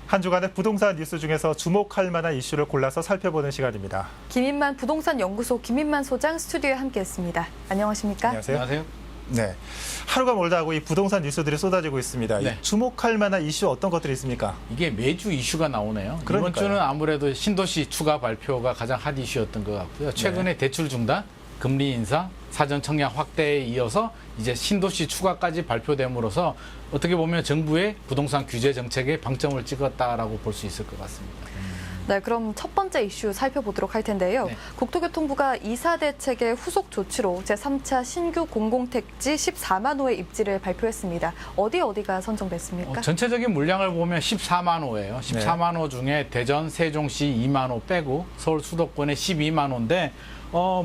한 주간의 부동산 뉴스 중에서 주목할 만한 이슈를 골라서 살펴보는 시간입니다. 김인만 부동산 연구소 김인만 소장 스튜디오에 함께했습니다. 안녕하십니까? 안녕하세요. 안녕하세요. 네, 하루가 멀다 하고 이 부동산 뉴스들이 쏟아지고 있습니다. 네. 이 주목할 만한 이슈 어떤 것들이 있습니까? 이게 매주 이슈가 나오네요. 그러니까요. 이번 주는 아무래도 신도시 추가 발표가 가장 핫 이슈였던 것 같고요. 최근에 대출 중단, 금리 인상, 사전 청약 확대에 이어서 이제 신도시 추가까지 발표됨으로써 어떻게 보면 정부의 부동산 규제 정책에 방점을 찍었다라고 볼 수 있을 것 같습니다. 네, 그럼 첫 번째 이슈 살펴보도록 할 텐데요. 네. 국토교통부가 이사 대책의 후속 조치로 제3차 신규 공공택지 14만 호의 입지를 발표했습니다. 어디가 선정됐습니까? 전체적인 물량을 보면 14만 호예요. 14만 호 중에 대전, 세종시 2만 호 빼고 서울 수도권에 12만 호인데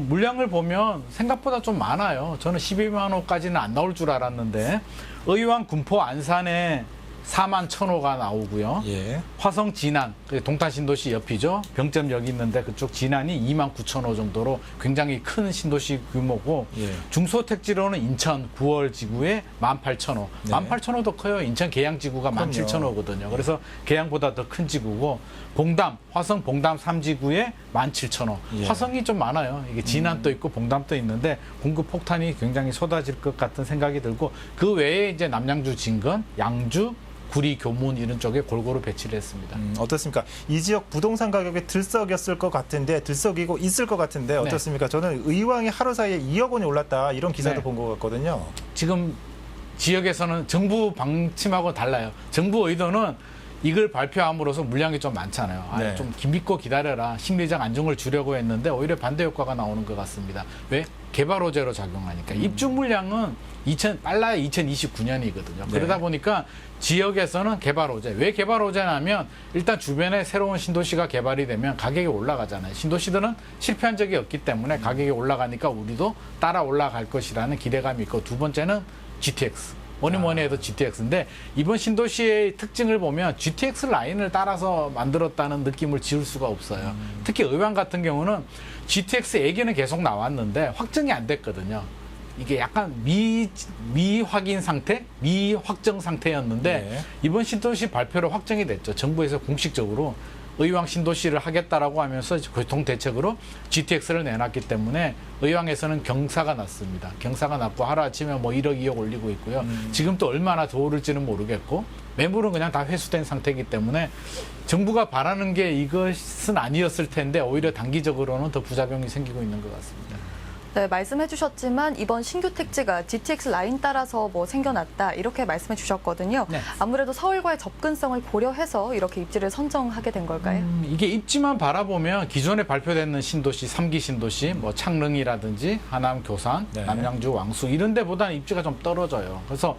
물량을 보면 생각보다 좀 많아요. 저는 12만 호까지는 안 나올 줄 알았는데 의왕, 군포, 안산에 4만 1,000호가 나오고요. 예. 화성, 진안, 동탄 신도시 옆이죠. 병점역이 있는데 그쪽 진안이 2만 9,000호 정도로 굉장히 큰 신도시 규모고 예. 중소택지로는 인천 9월 지구에 18,000호. 네. 18,000호도 커요. 인천 계양 지구가 그럼요. 17,000호거든요. 그래서 계양보다 더 큰 지구고 봉담, 화성 봉담 3지구에 17,000호. 예. 화성이 좀 많아요. 이게 진안도 있고 봉담도 있는데 공급 폭탄이 굉장히 쏟아질 것 같은 생각이 들고 그 외에 이제 남양주 진건, 양주, 구리, 교문 이런 쪽에 골고루 배치를 했습니다. 어떻습니까? 이 지역 부동산 가격이 들썩였을 것 같은데 들썩이고 있을 것 같은데 어떻습니까? 저는 의왕이 하루 사이에 2억 원이 올랐다 이런 기사도 네. 본 것 같거든요. 지금 지역에서는 정부 방침하고 달라요. 정부 의도는 이걸 발표함으로써 물량이 좀 많잖아요. 네. 좀 믿고 기다려라. 심리적 안정을 주려고 했는데 오히려 반대 효과가 나오는 것 같습니다. 왜? 개발 호재로 작용하니까. 입주 물량은 빨라야 2029년이거든요. 그러다 보니까 지역에서는 개발 호재. 왜 개발 호재냐면 일단 주변에 새로운 신도시가 개발이 되면 가격이 올라가잖아요. 신도시들은 실패한 적이 없기 때문에 가격이 올라가니까 우리도 따라 올라갈 것이라는 기대감이 있고 두 번째는 GTX. 뭐니 해도 GTX인데 이번 신도시의 특징을 보면 GTX 라인을 따라서 만들었다는 느낌을 지울 수가 없어요. 특히 의왕 같은 경우는 GTX 얘기는 계속 나왔는데 확정이 안 됐거든요. 이게 약간 미확인 상태, 미확정 상태였는데 네. 이번 신도시 발표로 확정이 됐죠. 정부에서 공식적으로 의왕 신도시를 하겠다라고 하면서 교통대책으로 GTX를 내놨기 때문에 의왕에서는 경사가 났습니다. 경사가 났고 하루아침에 뭐 1억, 2억 올리고 있고요. 지금 또 얼마나 더 오를지는 모르겠고 매물은 그냥 다 회수된 상태이기 때문에 정부가 바라는 게 이것은 아니었을 텐데 오히려 단기적으로는 더 부작용이 생기고 있는 것 같습니다. 네, 말씀해 주셨지만 이번 신규 택지가 GTX 라인 따라서 생겨났다 이렇게 말씀해 주셨거든요. 네. 아무래도 서울과의 접근성을 고려해서 이렇게 입지를 선정하게 된 걸까요? 이게 입지만 바라보면 기존에 발표되는 신도시, 3기 신도시, 뭐 창릉이라든지 하남, 교산, 네. 남양주, 왕수 이런 데보다는 입지가 좀 떨어져요. 그래서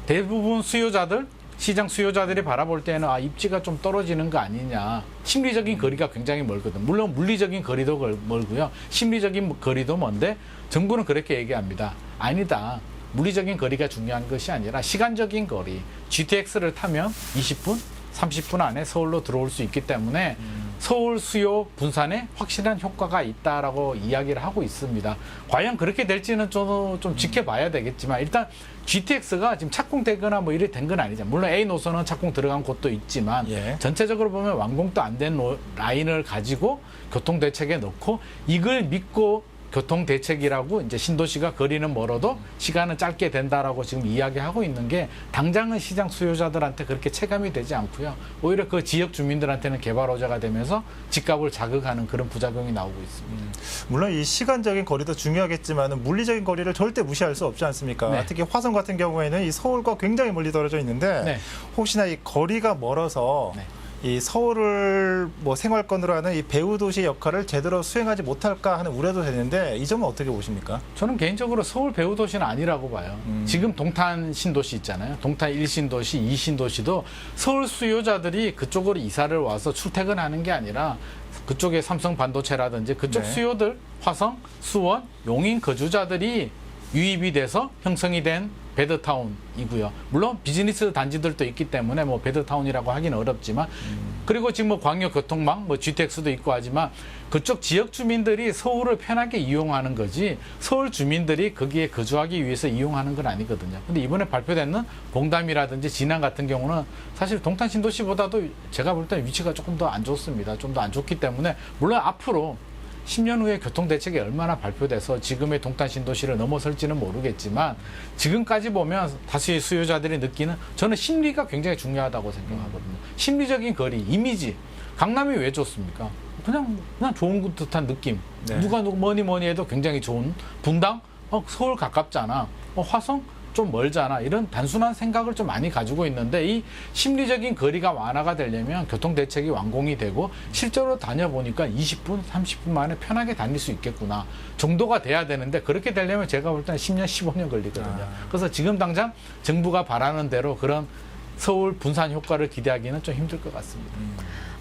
대부분 수요자들, 시장 수요자들이 바라볼 때는 입지가 좀 떨어지는 거 아니냐. 심리적인 거리가 굉장히 멀거든. 물론 물리적인 거리도 멀고요. 심리적인 거리도 먼데 정부는 그렇게 얘기합니다. 아니다. 물리적인 거리가 중요한 것이 아니라 시간적인 거리. GTX를 타면 20분, 30분 안에 서울로 들어올 수 있기 때문에 서울 수요 분산에 확실한 효과가 있다라고 이야기를 하고 있습니다. 과연 그렇게 될지는 좀 지켜봐야 되겠지만 일단 GTX가 지금 착공되거나 뭐 이래 된 건 아니죠. 물론 A 노선은 착공 들어간 곳도 있지만 예. 전체적으로 보면 완공도 안 된 라인을 가지고 교통대책에 넣고 이걸 믿고 교통대책이라고 이제 신도시가 거리는 멀어도 시간은 짧게 된다라고 지금 이야기하고 있는 게 당장은 시장 수요자들한테 그렇게 체감이 되지 않고요. 오히려 그 지역 주민들한테는 개발 호재가 되면서 집값을 자극하는 그런 부작용이 나오고 있습니다. 물론 이 시간적인 거리도 중요하겠지만 물리적인 거리를 절대 무시할 수 없지 않습니까? 네. 특히 화성 같은 경우에는 이 서울과 굉장히 멀리 떨어져 있는데 네. 혹시나 이 거리가 멀어서 네. 이 서울을 생활권으로 하는 이 배후 도시 역할을 제대로 수행하지 못할까 하는 우려도 되는데 이 점은 어떻게 보십니까? 저는 개인적으로 서울 배후 도시는 아니라고 봐요. 지금 동탄 신도시 있잖아요. 동탄 1신도시, 2신도시도 서울 수요자들이 그쪽으로 이사를 와서 출퇴근하는 게 아니라 그쪽에 삼성 반도체라든지 그쪽 네. 수요들, 화성, 수원, 용인 거주자들이 유입이 돼서 형성이 된 베드타운이고요. 물론 비즈니스 단지들도 있기 때문에 뭐 베드타운이라고 하기는 어렵지만 그리고 지금 뭐 광역교통망, 뭐 GTX도 있고 하지만 그쪽 지역 주민들이 서울을 편하게 이용하는 거지 서울 주민들이 거기에 거주하기 위해서 이용하는 건 아니거든요. 근데 이번에 발표되는 봉담이라든지 진안 같은 경우는 사실 동탄 신도시보다도 제가 볼 때는 위치가 조금 더 안 좋습니다. 좀 더 안 좋기 때문에 물론 앞으로 10년 후에 교통대책이 얼마나 발표돼서 지금의 동탄 신도시를 넘어설지는 모르겠지만 지금까지 보면 다수의 수요자들이 느끼는 저는 심리가 굉장히 중요하다고 생각하거든요. 심리적인 거리, 이미지. 강남이 왜 좋습니까? 그냥 좋은 듯한 느낌. 네. 누가 뭐니 해도 굉장히 좋은 분당? 서울 가깝잖아. 화성? 좀 멀잖아. 이런 단순한 생각을 좀 많이 가지고 있는데 이 심리적인 거리가 완화가 되려면 교통대책이 완공이 되고 실제로 다녀보니까 20분, 30분 만에 편하게 다닐 수 있겠구나 정도가 돼야 되는데 그렇게 되려면 제가 볼 때는 10년, 15년 걸리거든요. 그래서 지금 당장 정부가 바라는 대로 그런 서울 분산 효과를 기대하기는 좀 힘들 것 같습니다.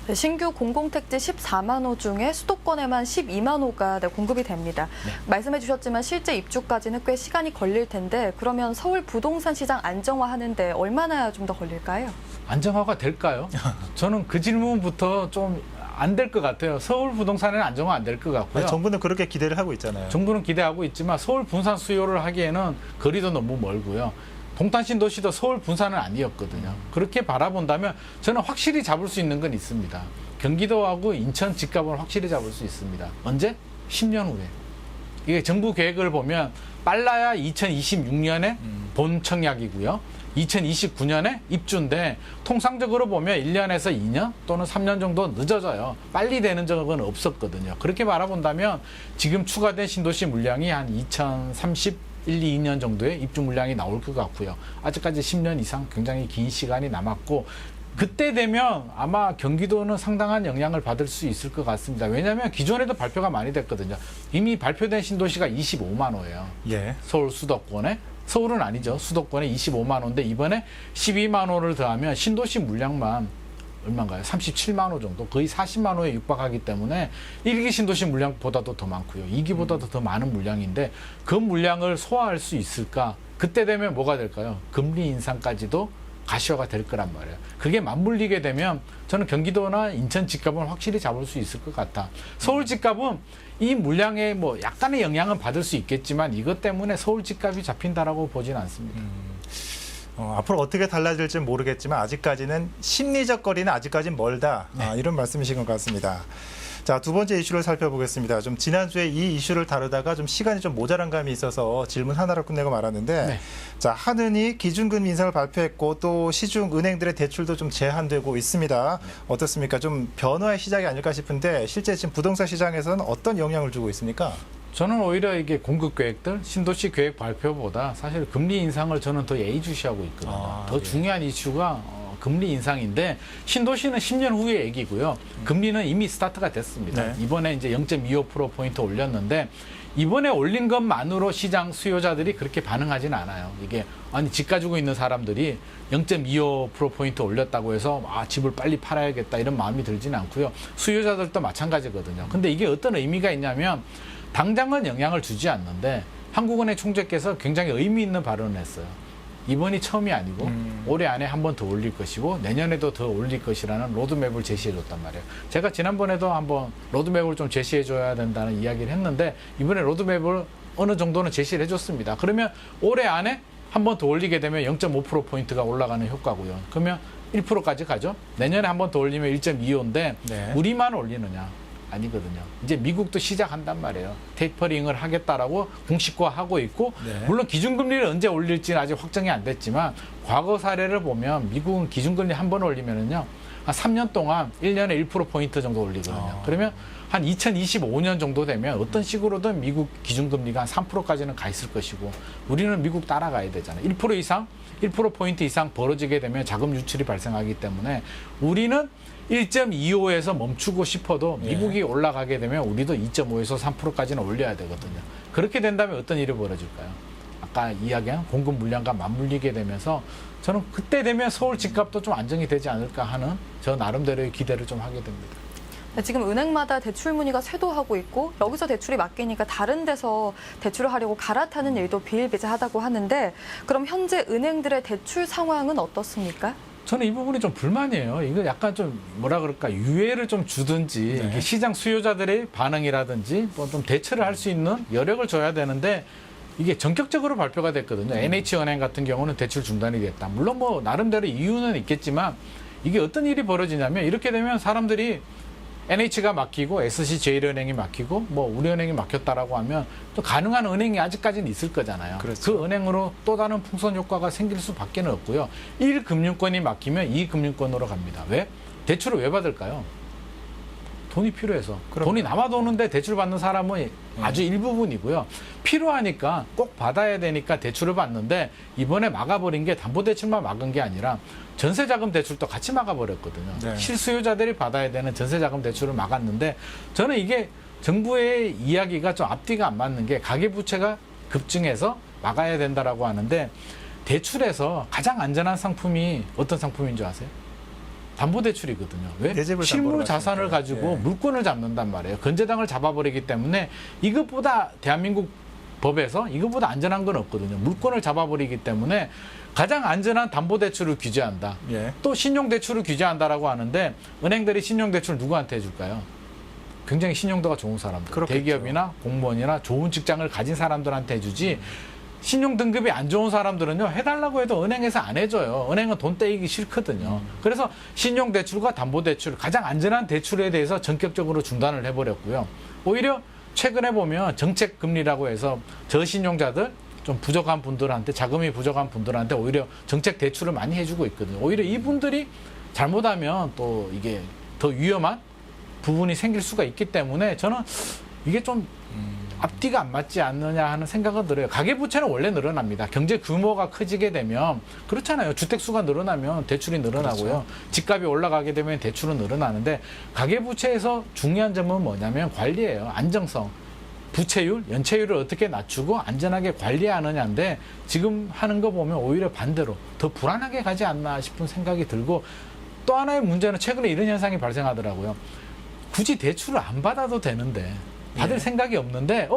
네, 신규 공공택지 14만 호 중에 수도권에만 12만 호가 공급이 됩니다. 네. 말씀해 주셨지만 실제 입주까지는 꽤 시간이 걸릴 텐데 그러면 서울 부동산 시장 안정화하는데 얼마나 좀 더 걸릴까요? 안정화가 될까요? 저는 그 질문부터 좀 안 될 것 같아요. 서울 부동산은 안정화 안 될 것 같고요. 아니, 정부는 그렇게 기대를 하고 있잖아요. 정부는 기대하고 있지만 서울 분산 수요를 하기에는 거리도 너무 멀고요. 동탄 신도시도 서울 분산은 아니었거든요. 그렇게 바라본다면 저는 확실히 잡을 수 있는 건 있습니다. 경기도하고 인천 집값은 확실히 잡을 수 있습니다. 언제? 10년 후에. 이게 정부 계획을 보면 빨라야 2026년에 본 청약이고요. 2029년에 입주인데 통상적으로 보면 1년에서 2년 또는 3년 정도 늦어져요. 빨리 되는 적은 없었거든요. 그렇게 바라본다면 지금 추가된 신도시 물량이 한 2030 1, 2년 정도의 입주 물량이 나올 것 같고요. 아직까지 10년 이상 굉장히 긴 시간이 남았고 그때 되면 아마 경기도는 상당한 영향을 받을 수 있을 것 같습니다. 왜냐하면 기존에도 발표가 많이 됐거든요. 이미 발표된 신도시가 25만 호예요. 예. 서울 수도권에. 서울은 아니죠. 수도권에 25만 호인데 이번에 12만 호를 더하면 신도시 물량만 얼마인가요? 37만 호 정도, 거의 40만 호에 육박하기 때문에 1기 신도시 물량보다도 더 많고요. 2기보다도 더 많은 물량인데 그 물량을 소화할 수 있을까? 그때 되면 뭐가 될까요? 금리 인상까지도 가시화가 될 거란 말이에요. 그게 맞물리게 되면 저는 경기도나 인천 집값은 확실히 잡을 수 있을 것 같아. 서울 집값은 이 물량에 뭐 약간의 영향은 받을 수 있겠지만 이것 때문에 서울 집값이 잡힌다라고 보진 않습니다. 앞으로 어떻게 달라질지 모르겠지만 아직까지는 심리적 거리는 아직까지는 멀다. 이런 말씀이신 것 같습니다. 자, 두 번째 이슈를 살펴보겠습니다. 좀 지난주에 이 이슈를 다루다가 좀 시간이 좀 모자란 감이 있어서 질문 하나로 끝내고 말았는데 네. 자, 한은이 기준금리 인상을 발표했고 또 시중 은행들의 대출도 좀 제한되고 있습니다. 어떻습니까? 좀 변화의 시작이 아닐까 싶은데 실제 지금 부동산 시장에서는 어떤 영향을 주고 있습니까? 저는 오히려 이게 공급 계획들, 신도시 계획 발표보다 사실 금리 인상을 저는 더 예의주시하고 있거든요. 더 중요한 이슈가 금리 인상인데 신도시는 10년 후의 얘기고요. 금리는 이미 스타트가 됐습니다. 네. 이번에 이제 0.25%포인트 올렸는데 이번에 올린 것만으로 시장 수요자들이 그렇게 반응하지는 않아요. 이게 아니 집 가지고 있는 사람들이 0.25%포인트 올렸다고 해서 집을 빨리 팔아야겠다 이런 마음이 들지는 않고요. 수요자들도 마찬가지거든요. 근데 이게 어떤 의미가 있냐면 당장은 영향을 주지 않는데 한국은행 총재께서 굉장히 의미 있는 발언을 했어요. 이번이 처음이 아니고 올해 안에 한 번 더 올릴 것이고 내년에도 더 올릴 것이라는 로드맵을 제시해줬단 말이에요. 제가 지난번에도 한번 로드맵을 좀 제시해줘야 된다는 이야기를 했는데 이번에 로드맵을 어느 정도는 제시를 해줬습니다. 그러면 올해 안에 한 번 더 올리게 되면 0.5%포인트가 올라가는 효과고요. 그러면 1%까지 가죠. 내년에 한 번 더 올리면 1.25인데 네. 우리만 올리느냐? 아니거든요. 이제 미국도 시작한단 말이에요. 테이퍼링을 하겠다라고 공식화하고 있고 네. 물론 기준금리를 언제 올릴지는 아직 확정이 안 됐지만 과거 사례를 보면 미국은 기준금리 한 번 올리면은요. 한 3년 동안 1년에 1%포인트 정도 올리거든요. 그러면 한 2025년 정도 되면 어떤 식으로든 미국 기준금리가 한 3%까지는 가 있을 것이고 우리는 미국 따라가야 되잖아요. 1% 이상, 1%포인트 이상 벌어지게 되면 자금 유출이 발생하기 때문에 우리는 1.25에서 멈추고 싶어도 미국이 올라가게 되면 우리도 2.5에서 3%까지는 올려야 되거든요. 그렇게 된다면 어떤 일이 벌어질까요? 아까 이야기한 공급 물량과 맞물리게 되면서 저는 그때 되면 서울 집값도 좀 안정이 되지 않을까 하는 저 나름대로의 기대를 좀 하게 됩니다. 네, 지금 은행마다 대출 문의가 쇄도하고 있고 여기서 대출이 맡기니까 다른 데서 대출을 하려고 갈아타는 일도 비일비재하다고 하는데 그럼 현재 은행들의 대출 상황은 어떻습니까? 저는 이 부분이 좀 불만이에요. 이거 약간 좀 뭐라 그럴까 유예를 좀 주든지 네. 이게 시장 수요자들의 반응이라든지 뭐 좀 대처를 할 수 있는 여력을 줘야 되는데 이게 전격적으로 발표가 됐거든요. NH은행 같은 경우는 대출 중단이 됐다. 물론 뭐 나름대로 이유는 있겠지만 이게 어떤 일이 벌어지냐면 이렇게 되면 사람들이 NH가 막히고 SC제일은행이 막히고 뭐 우리은행이 막혔다라고 하면 또 가능한 은행이 아직까지는 있을 거잖아요. 그렇죠. 그 은행으로 또 다른 풍선 효과가 생길 수밖에 없고요. 1금융권이 막히면 2금융권으로 갑니다. 왜? 대출을 왜 받을까요? 돈이 필요해서. 그럼요. 돈이 남아도는데 대출 받는 사람은 아주 일부분이고요. 필요하니까 꼭 받아야 되니까 대출을 받는데 이번에 막아버린 게 담보대출만 막은 게 아니라 전세자금 대출도 같이 막아버렸거든요. 네. 실수요자들이 받아야 되는 전세자금 대출을 막았는데 저는 이게 정부의 이야기가 좀 앞뒤가 안 맞는 게 가계부채가 급증해서 막아야 된다라고 하는데 대출에서 가장 안전한 상품이 어떤 상품인 줄 아세요? 담보대출이거든요. 왜? 내 집을 실물 담보로 자산을 갔으니까. 가지고 예. 물건을 잡는단 말이에요. 건재당을 잡아버리기 때문에 이것보다 대한민국 법에서 이것보다 안전한 건 없거든요. 물건을 잡아버리기 때문에 가장 안전한 담보대출을 규제한다. 예. 또 신용대출을 규제한다라고 하는데 은행들이 신용대출 누구한테 해줄까요? 굉장히 신용도가 좋은 사람들, 그렇겠죠. 대기업이나 공무원이나 좋은 직장을 가진 사람들한테 해주지 신용 등급이 안 좋은 사람들은요 해달라고 해도 은행에서 안 해줘요. 은행은 돈 떼이기 싫거든요. 그래서 신용대출과 담보대출 가장 안전한 대출에 대해서 전격적으로 중단을 해버렸고요. 오히려 최근에 보면 정책금리라고 해서 저신용자들 좀 부족한 분들한테 자금이 부족한 분들한테 오히려 정책 대출을 많이 해주고 있거든요. 오히려 이분들이 잘못하면 또 이게 더 위험한 부분이 생길 수가 있기 때문에 저는 이게 좀 앞뒤가 안 맞지 않느냐 하는 생각은 들어요. 가계부채는 원래 늘어납니다. 경제 규모가 커지게 되면 그렇잖아요. 주택수가 늘어나면 대출이 늘어나고요. 그렇죠. 집값이 올라가게 되면 대출은 늘어나는데 가계부채에서 중요한 점은 뭐냐면 관리예요. 안정성. 부채율, 연체율을 어떻게 낮추고 안전하게 관리하느냐인데 지금 하는 거 보면 오히려 반대로 더 불안하게 가지 않나 싶은 생각이 들고 또 하나의 문제는 최근에 이런 현상이 발생하더라고요. 굳이 대출을 안 받아도 되는데 받을 예. 생각이 없는데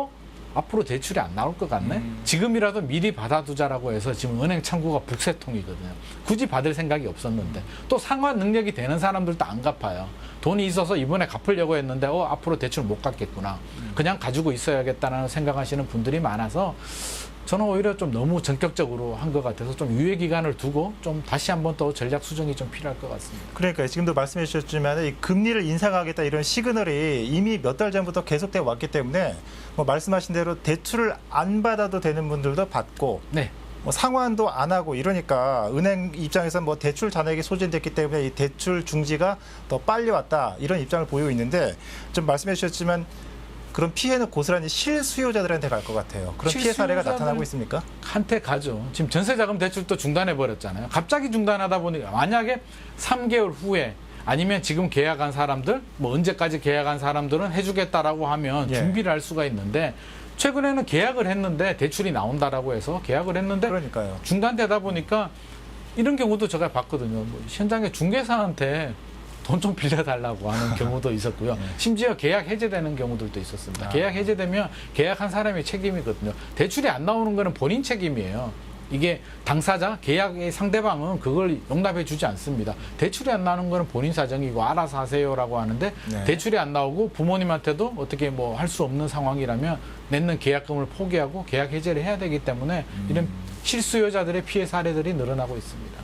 앞으로 대출이 안 나올 것 같네. 지금이라도 미리 받아두자라고 해서 지금 은행 창구가 북새통이거든요. 굳이 받을 생각이 없었는데 또 상환 능력이 되는 사람들도 안 갚아요. 돈이 있어서 이번에 갚으려고 했는데 앞으로 대출 못 갚겠구나. 그냥 가지고 있어야겠다는 생각하시는 분들이 많아서 저는 오히려 좀 너무 전격적으로 한 것 같아서 좀 유예 기간을 두고 좀 다시 한번 또 전략 수정이 좀 필요할 것 같습니다. 그러니까 지금도 말씀해 주셨지만 이 금리를 인상하겠다 이런 시그널이 이미 몇 달 전부터 계속돼 왔기 때문에 뭐 말씀하신 대로 대출을 안 받아도 되는 분들도 받고 네. 뭐 상환도 안 하고 이러니까 은행 입장에서 뭐 대출 잔액이 소진됐기 때문에 이 대출 중지가 더 빨리 왔다 이런 입장을 보이고 있는데 좀 말씀해 주셨지만 그런 피해는 고스란히 실수요자들한테 갈 것 같아요. 그런 피해 사례가 실수요자들- 나타나고 있습니까? 한테 가죠. 지금 전세자금 대출도 중단해 버렸잖아요. 갑자기 중단하다 보니까 만약에 3개월 후에 아니면 지금 계약한 사람들 뭐 언제까지 계약한 사람들은 해주겠다라고 하면 예. 준비를 할 수가 있는데 최근에는 계약을 했는데 대출이 나온다라고 해서 계약을 했는데 그러니까요. 중단되다 보니까 이런 경우도 제가 봤거든요. 뭐 현장에 중개사한테 돈 좀 빌려달라고 하는 경우도 있었고요. 심지어 계약 해제되는 경우들도 있었습니다. 계약 해제되면 계약한 사람의 책임이거든요. 대출이 안 나오는 거는 본인 책임이에요. 이게 당사자, 계약의 상대방은 그걸 용납해 주지 않습니다. 대출이 안 나오는 거는 본인 사정이고 알아서 하세요라고 하는데 네. 대출이 안 나오고 부모님한테도 어떻게 뭐 할 수 없는 상황이라면 냈는 계약금을 포기하고 계약 해제를 해야 되기 때문에 이런 실수요자들의 피해 사례들이 늘어나고 있습니다.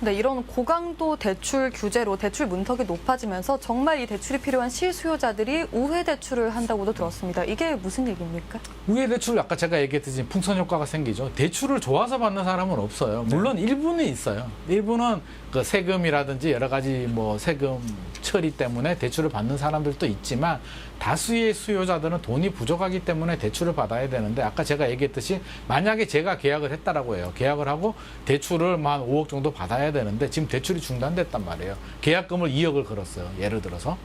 네, 이런 고강도 대출 규제로 대출 문턱이 높아지면서 정말 이 대출이 필요한 실수요자들이 우회 대출을 한다고도 들었습니다. 이게 무슨 얘기입니까? 우회 대출 아까 제가 얘기했듯이 풍선 효과가 생기죠. 대출을 좋아서 받는 사람은 없어요. 물론 일부는 있어요. 일부는 그 세금이라든지 여러 가지 뭐 세금 처리 때문에 대출을 받는 사람들도 있지만 다수의 수요자들은 돈이 부족하기 때문에 대출을 받아야 되는데 아까 제가 얘기했듯이 만약에 제가 계약을 했다라고 해요. 계약을 하고 대출을 한 5억 정도 받아야 되는데 지금 대출이 중단됐단 말이에요. 계약금을 2억을 걸었어요. 예를 들어서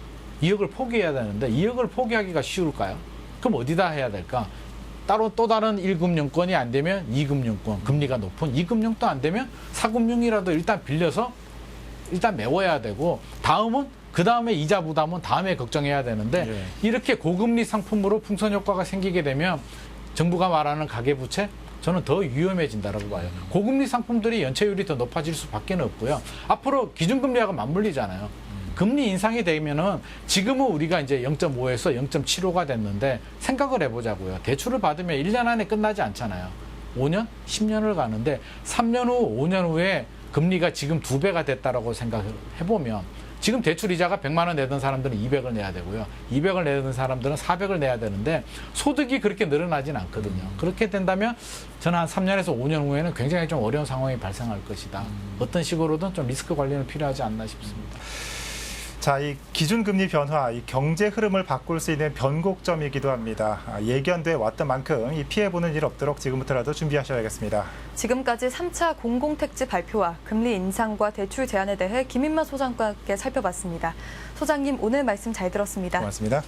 2억을 포기해야 되는데 2억을 포기하기가 쉬울까요? 그럼 어디다 해야 될까? 따로 또 다른 1금융권이 안 되면 2금융권, 금리가 높은 2금융도 안 되면 4금융이라도 일단 빌려서 일단 메워야 되고 다음은 그 다음에 이자 부담은 다음에 걱정해야 되는데 이렇게 고금리 상품으로 풍선 효과가 생기게 되면 정부가 말하는 가계부채 저는 더 위험해진다라고 봐요. 고금리 상품들이 연체율이 더 높아질 수밖에 없고요. 앞으로 기준금리하고 맞물리잖아요. 금리 인상이 되면은 지금은 우리가 이제 0.5에서 0.75가 됐는데 생각을 해보자고요. 대출을 받으면 1년 안에 끝나지 않잖아요. 5년, 10년을 가는데 3년 후, 5년 후에 금리가 지금 2배가 됐다라고 생각을 해보면 지금 대출 이자가 100만 원 내던 사람들은 200을 내야 되고요. 200을 내던 사람들은 400을 내야 되는데 소득이 그렇게 늘어나진 않거든요. 그렇게 된다면 저는 한 3년에서 5년 후에는 굉장히 좀 어려운 상황이 발생할 것이다. 어떤 식으로든 좀 리스크 관리는 필요하지 않나 싶습니다. 자, 이 기준금리 변화, 이 경제 흐름을 바꿀 수 있는 변곡점이기도 합니다. 예견돼 왔던 만큼 이 피해보는 일 없도록 지금부터라도 준비하셔야겠습니다. 지금까지 3차 공공택지 발표와 금리 인상과 대출 제한에 대해 김인만 소장과 함께 살펴봤습니다. 소장님, 오늘 말씀 잘 들었습니다. 고맙습니다.